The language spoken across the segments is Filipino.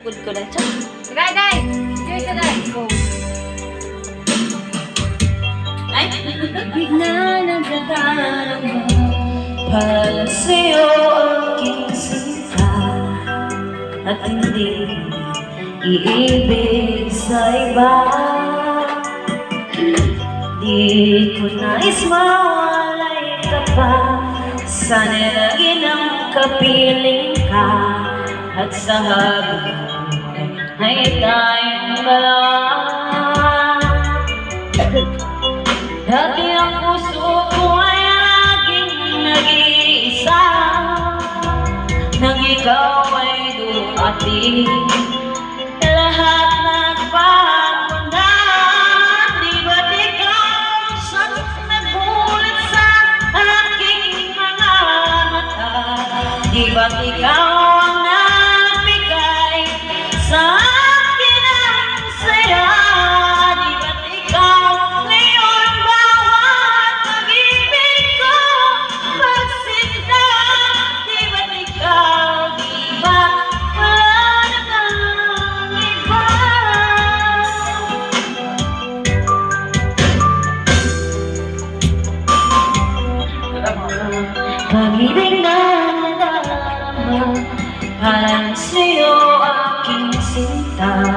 Good ko na siya. Day! Enjoy ka, Day! Go! Ay! Bigla nagdadarama para sa'yo aking sinta at hindi iibig sa iba. Di ko nais mawalay ka pa, sana'y lagi ng kapiling ka, at sa habang ay tayong dalawa. Dati ang puso ko ay laging nag-iisa, nang ikaw ay dumating, lahat nagbago na. Di ba't ikaw siyang nagulat sa aking mga mata? Di ba't ikaw ang nagbigay sa akin ang saya? Di ba't ikaw ngayon bawat pag-ibig ko pagsinta? Di ba't ikaw, di ba't wala na kang iba? Pag-ibig na nadarama para sa'yo aking sinta,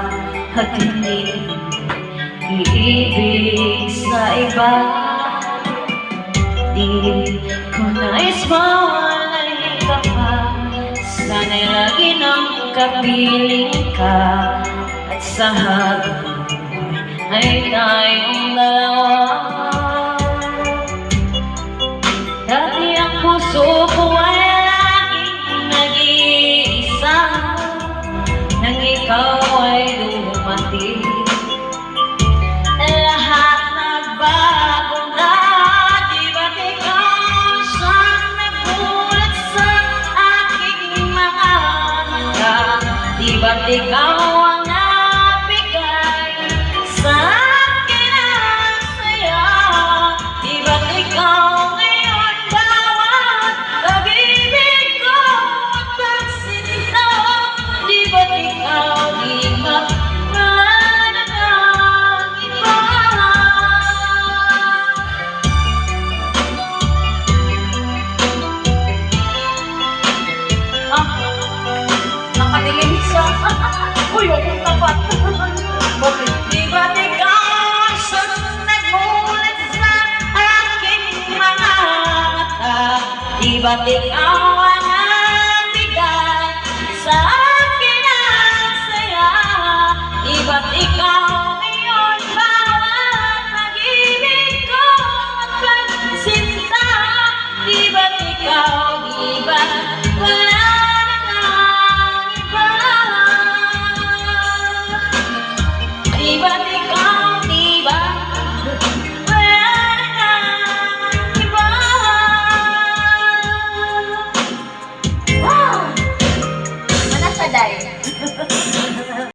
at hindi iibig sa iba. Di ko nais mawalay ka pa, sana'y lagi ng kapiling ka, at sa habang ay tayong dalawa. Dati ang puso ko ay laging nag-iisa, nang ikaw ay dumating, lahat nagbago na. Di ba't ikaw siyang nagulat sa aking mga mata? Di ba't ikaw ang nabigay sa akin ang saya? Di ba't ikaw ngayon bawat pag-ibig ko at pagsinta? Di ba't ikaw, di ba't wala na kang iba? Nakadilim siya. Uy, huwag mong tapat. Bakit? Di ba't ikaw siyang nagulat sa aking mga mata? Di ba't ikaw